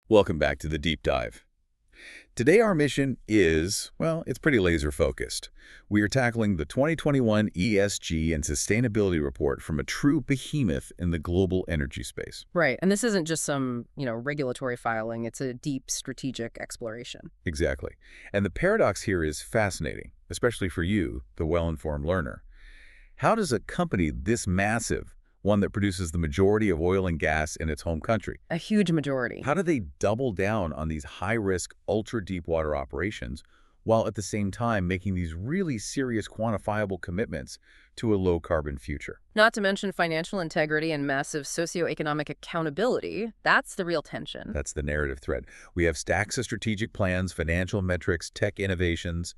Welcome back to the Deep Dive. Today our mission is, well, it's pretty laser-focused. We are tackling the 2021 ESG and Sustainability Report from a true behemoth in the global energy space. Right. And this isn't just some, regulatory filing. It's a deep strategic exploration. Exactly. And the paradox here is fascinating, especially for you, the well-informed learner. How does a company this massive, one that produces the majority of oil and gas in its home country, A huge majority. how do they double down on these high-risk, ultra-deep-water operations while at the same time making these really serious quantifiable commitments to a low-carbon future? Not to mention financial integrity and massive socioeconomic accountability. That's the real tension. That's the narrative thread. We have stacks of strategic plans, financial metrics, tech innovations,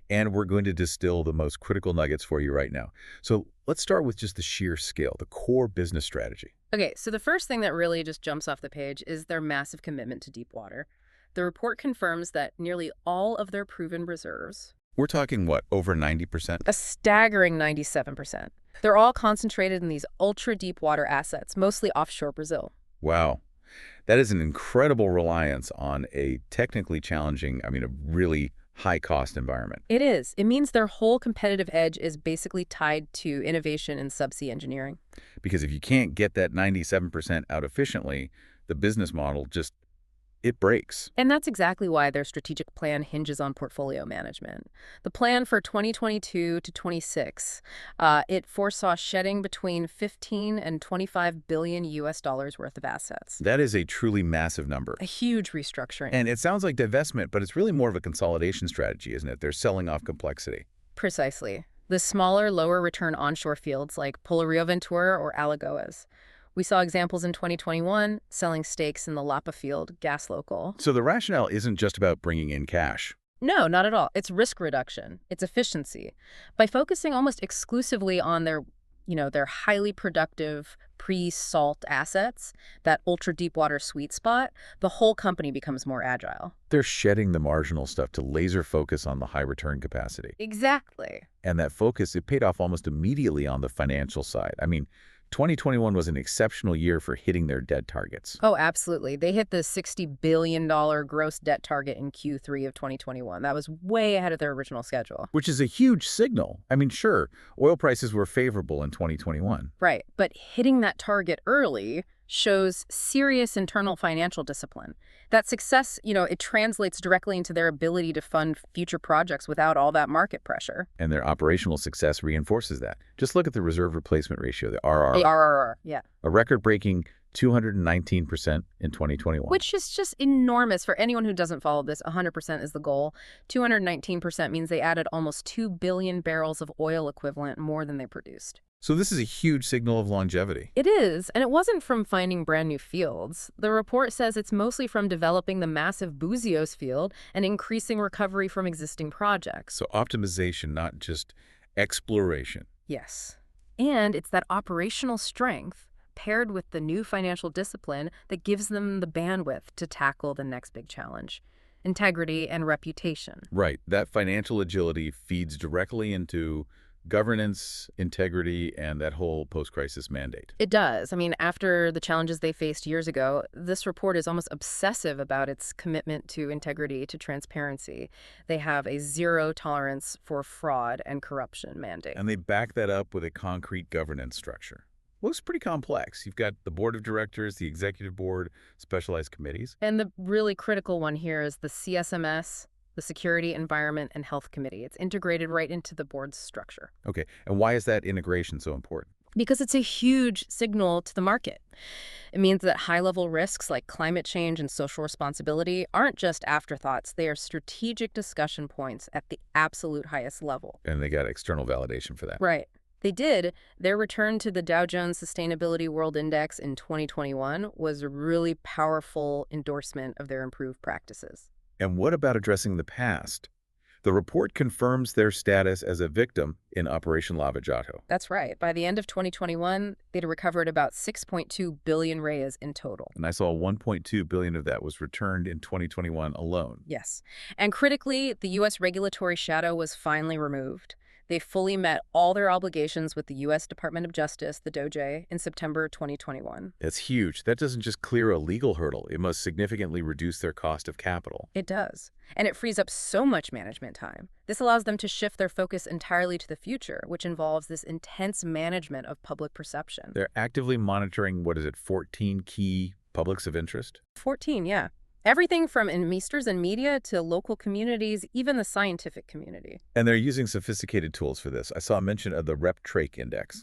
and we're going to distill the most critical nuggets for you right now. So let's start with just the sheer scale, the core business strategy. Okay, so the first thing that really just jumps off the page is their massive commitment to deep water. The report confirms that nearly all of their proven reserves, We're talking, what, over 90%? a staggering 97%, they're all concentrated in these ultra-deep water assets, mostly offshore Brazil. Wow. That is an incredible reliance on a technically challenging, a really high-cost environment. It is. It means their whole competitive edge is basically tied to innovation in subsea engineering. Because if you can't get that 97% out efficiently, the business model just, it breaks. And that's exactly why their strategic plan hinges on portfolio management. The plan for 2022 to 26, it foresaw shedding between 15 and 25 billion US dollars worth of assets. That is a truly massive number. A huge restructuring. And it sounds like divestment, but it's really more of a consolidation strategy, isn't it? They're selling off complexity. Precisely. The smaller, lower return onshore fields like Rio Ventura or Alagoas. We saw examples in 2021 selling stakes in the Lapa field, gas local. So the rationale isn't just about bringing in cash. No, not at all. It's risk reduction. It's efficiency. By focusing almost exclusively on their highly productive pre-salt assets, that ultra-deep water sweet spot, the whole company becomes more agile. They're shedding the marginal stuff to laser focus on the high return capacity. Exactly. And that focus, it paid off almost immediately on the financial side. 2021 was an exceptional year for hitting their debt targets. Oh, absolutely. They hit the $60 billion gross debt target in Q3 of 2021. That was way ahead of their original schedule. Which is a huge signal. Sure, oil prices were favorable in 2021. Right. But hitting that target early shows serious internal financial discipline. That success, it translates directly into their ability to fund future projects without all that market pressure. And their operational success reinforces that. Just look at the reserve replacement ratio, the RR. ARR, yeah. A record-breaking 219% in 2021. Which is just enormous for anyone who doesn't follow this. 100% is the goal. 219% means they added almost 2 billion barrels of oil equivalent more than they produced. So this is a huge signal of longevity. It is, and it wasn't from finding brand new fields. The report says it's mostly from developing the massive Buzios field and increasing recovery from existing projects. So optimization, not just exploration. Yes. And it's that operational strength paired with the new financial discipline that gives them the bandwidth to tackle the next big challenge: integrity and reputation. Right. That financial agility feeds directly into governance, integrity, and that whole post-crisis mandate. It does. After the challenges they faced years ago, this report is almost obsessive about its commitment to integrity, to transparency. They have a zero tolerance for fraud and corruption mandate. And they back that up with a concrete governance structure. Looks pretty complex. You've got the board of directors, the executive board, specialized committees. And the really critical one here is the CSMS, the Security, Environment, and Health Committee. It's integrated right into the board's structure. Okay, and why is that integration so important? Because it's a huge signal to the market. It means that high-level risks like climate change and social responsibility aren't just afterthoughts. They are strategic discussion points at the absolute highest level. And they got external validation for that. Right. They did. Their return to the Dow Jones Sustainability World Index in 2021 was a really powerful endorsement of their improved practices. And what about addressing the past? The report confirms their status as a victim in Operation Lava Jato. That's right. By the end of 2021, they'd recovered about 6.2 billion reais in total. And I saw 1.2 billion of that was returned in 2021 alone. Yes. And critically, the U.S. regulatory shadow was finally removed. They fully met all their obligations with the U.S. Department of Justice, the DOJ, in September 2021. That's huge. That doesn't just clear a legal hurdle. It must significantly reduce their cost of capital. It does. And it frees up so much management time. This allows them to shift their focus entirely to the future, which involves this intense management of public perception. They're actively monitoring, 14 key publics of interest? 14, yeah. Everything from investors and media to local communities, even the scientific community. And they're using sophisticated tools for this. I saw a mention of the Rep-Trake Index.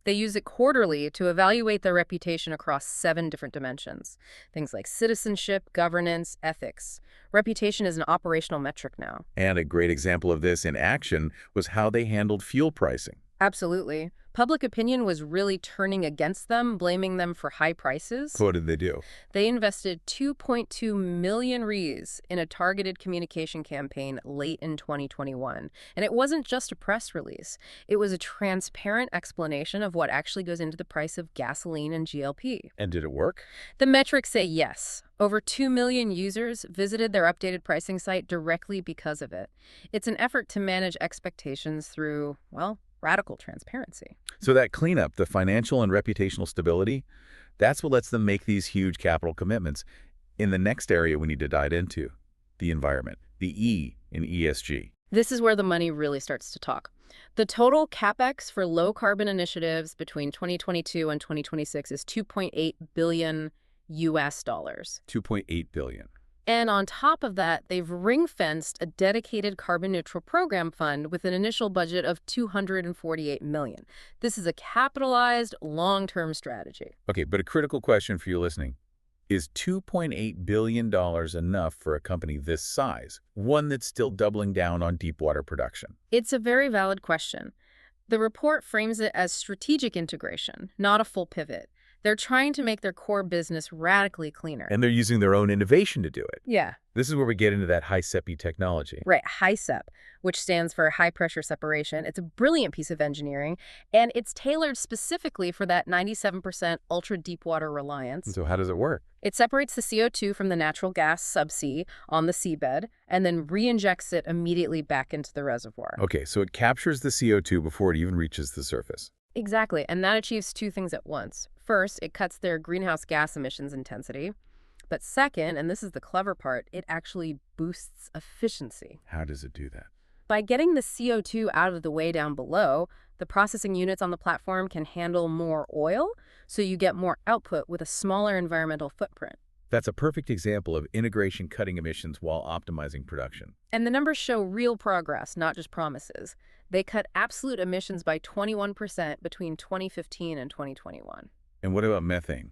They use it quarterly to evaluate their reputation across 7 different dimensions. Things like citizenship, governance, ethics. Reputation is an operational metric now. And a great example of this in action was how they handled fuel pricing. Absolutely. Public opinion was really turning against them, blaming them for high prices. What did they do? They invested 2.2 million reais in a targeted communication campaign late in 2021. And it wasn't just a press release. It was a transparent explanation of what actually goes into the price of gasoline and GLP. And did it work? The metrics say yes. Over 2 million users visited their updated pricing site directly because of it. It's an effort to manage expectations through, well, radical transparency. So that cleanup, the financial and reputational stability, that's what lets them make these huge capital commitments. In the next area we need to dive into, the environment, the E in ESG. This is where the money really starts to talk. The total capex for low-carbon initiatives between 2022 and 2026 is $2.8 billion US dollars. 2.8 billion. And on top of that, they've ring-fenced a dedicated carbon-neutral program fund with an initial budget of $248 million. This is a capitalized, long-term strategy. Okay, but a critical question for you listening. Is $2.8 billion enough for a company this size, one that's still doubling down on deep water production? It's a very valid question. The report frames it as strategic integration, not a full pivot. They're trying to make their core business radically cleaner. And they're using their own innovation to do it. Yeah. This is where we get into that HISEPI technology. Right, HISEP, which stands for high pressure separation. It's a brilliant piece of engineering, and it's tailored specifically for that 97% ultra deep water reliance. And so how does it work? It separates the CO2 from the natural gas subsea on the seabed and then re-injects it immediately back into the reservoir. Okay, so it captures the CO2 before it even reaches the surface. Exactly, and that achieves 2 things at once. First, it cuts their greenhouse gas emissions intensity. But second, and this is the clever part, it actually boosts efficiency. How does it do that? By getting the CO2 out of the way down below, the processing units on the platform can handle more oil, so you get more output with a smaller environmental footprint. That's a perfect example of integration cutting emissions while optimizing production. And the numbers show real progress, not just promises. They cut absolute emissions by 21% between 2015 and 2021. And what about methane?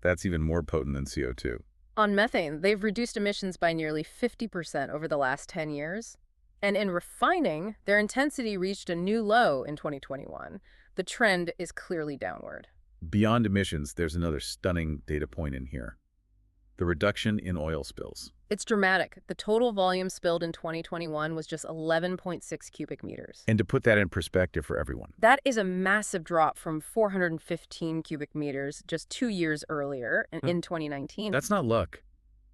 That's even more potent than CO2. On methane, they've reduced emissions by nearly 50% over the last 10 years. And in refining, their intensity reached a new low in 2021. The trend is clearly downward. Beyond emissions, there's another stunning data point in here. The reduction in oil spills. It's dramatic. The total volume spilled in 2021 was just 11.6 cubic meters. And to put that in perspective for everyone, That is a massive drop from 415 cubic meters just 2 years earlier in 2019. that's not luck.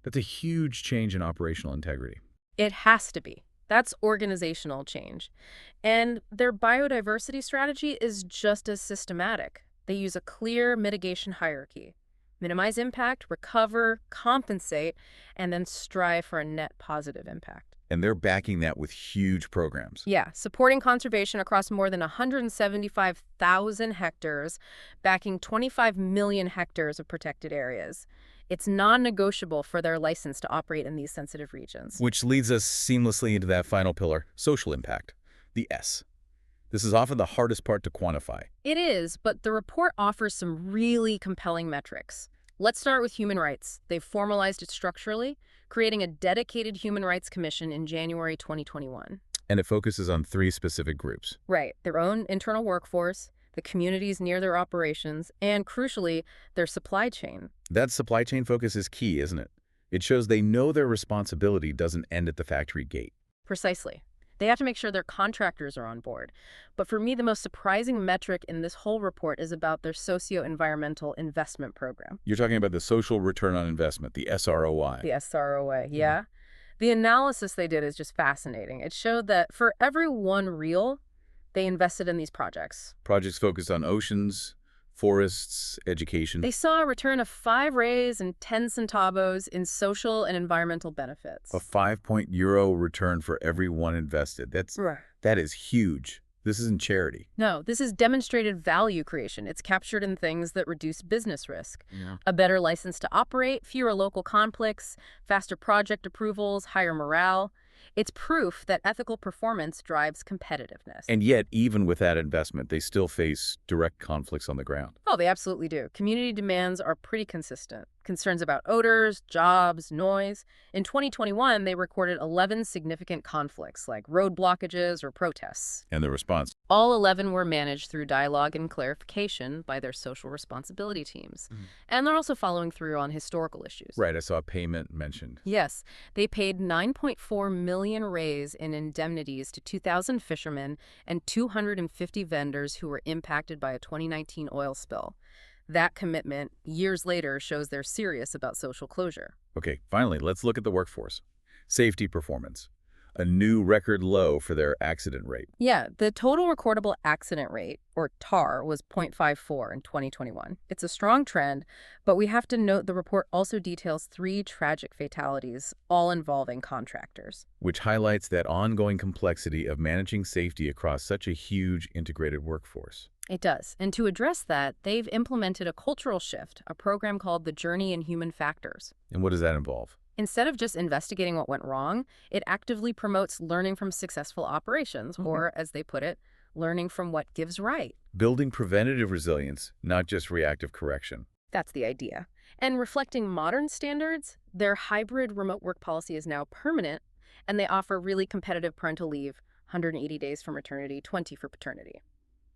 That's a huge change in operational integrity. It has to be. That's organizational change. And their biodiversity strategy is just as systematic. They use a clear mitigation hierarchy. Minimize impact, recover, compensate, and then strive for a net positive impact. And they're backing that with huge programs. Yeah, supporting conservation across more than 175,000 hectares, backing 25 million hectares of protected areas. It's non-negotiable for their license to operate in these sensitive regions. Which leads us seamlessly into that final pillar, social impact, the S. This is often the hardest part to quantify. It is, but the report offers some really compelling metrics. Let's start with human rights. They've formalized it structurally, creating a dedicated Human Rights Commission in January 2021. And it focuses on 3 specific groups. Right, their own internal workforce, the communities near their operations, and crucially, their supply chain. That supply chain focus is key, isn't it? It shows they know their responsibility doesn't end at the factory gate. Precisely. They have to make sure their contractors are on board. But for me, the most surprising metric in this whole report is about their socio-environmental investment program. You're talking about the social return on investment, the SROI. The SROA, yeah. The analysis they did is just fascinating. It showed that for every 1 real, they invested in these projects. Projects focused on oceans, forests, education. They saw a return of 5 rays and 10 centavos in social and environmental benefits. A 5-point euro return for every one invested. Right. That is huge. This isn't charity. No, this is demonstrated value creation. It's captured in things that reduce business risk. Yeah. A better license to operate, fewer local conflicts, faster project approvals, higher morale. It's proof that ethical performance drives competitiveness. And yet, even with that investment, they still face direct conflicts on the ground. Oh, they absolutely do. Community demands are pretty consistent. Concerns about odors, jobs, noise. In 2021, they recorded 11 significant conflicts, like road blockages or protests. And the response? All 11 were managed through dialogue and clarification by their social responsibility teams. And they're also following through on historical issues. Right, I saw payment mentioned. Yes, they paid 9.4 million rays in indemnities to 2,000 fishermen and 250 vendors who were impacted by a 2019 oil spill. That commitment, years later, shows they're serious about social closure. Okay, finally, let's look at the workforce. Safety performance. A new record low for their accident rate. Yeah, the total recordable accident rate, or TAR, was 0.54 in 2021. It's a strong trend, but we have to note the report also details 3 tragic fatalities, all involving contractors. Which highlights that ongoing complexity of managing safety across such a huge integrated workforce. It does. And to address that, they've implemented a cultural shift, a program called the Journey in Human Factors. And what does that involve? Instead of just investigating what went wrong, it actively promotes learning from successful operations, or, as they put it, learning from what gives right. Building preventative resilience, not just reactive correction. That's the idea. And reflecting modern standards, their hybrid remote work policy is now permanent, and they offer really competitive parental leave, 180 days for maternity, 20 for paternity.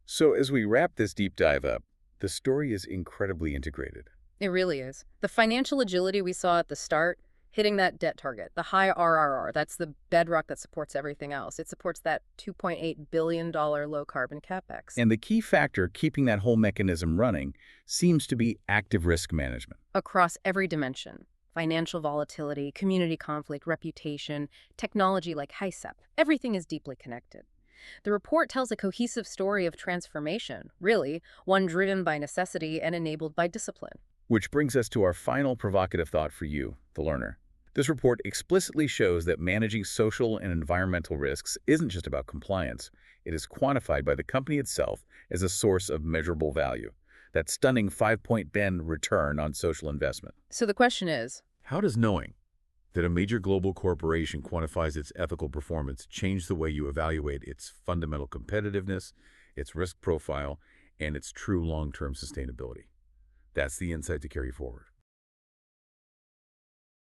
So as we wrap this deep dive up, the story is incredibly integrated. It really is. The financial agility we saw at the start, hitting that debt target, the high RRR, that's the bedrock that supports everything else. It supports that $2.8 billion low-carbon capex. And the key factor keeping that whole mechanism running seems to be active risk management. Across every dimension. Financial volatility, community conflict, reputation, technology like HICEP. Everything is deeply connected. The report tells a cohesive story of transformation, really, one driven by necessity and enabled by discipline. Which brings us to our final provocative thought for you, the learner. This report explicitly shows that managing social and environmental risks isn't just about compliance. It is quantified by the company itself as a source of measurable value. That stunning 5-point bend return on social investment. So the question is, how does knowing that a major global corporation quantifies its ethical performance change the way you evaluate its fundamental competitiveness, its risk profile, and its true long-term sustainability? That's the insight to carry forward.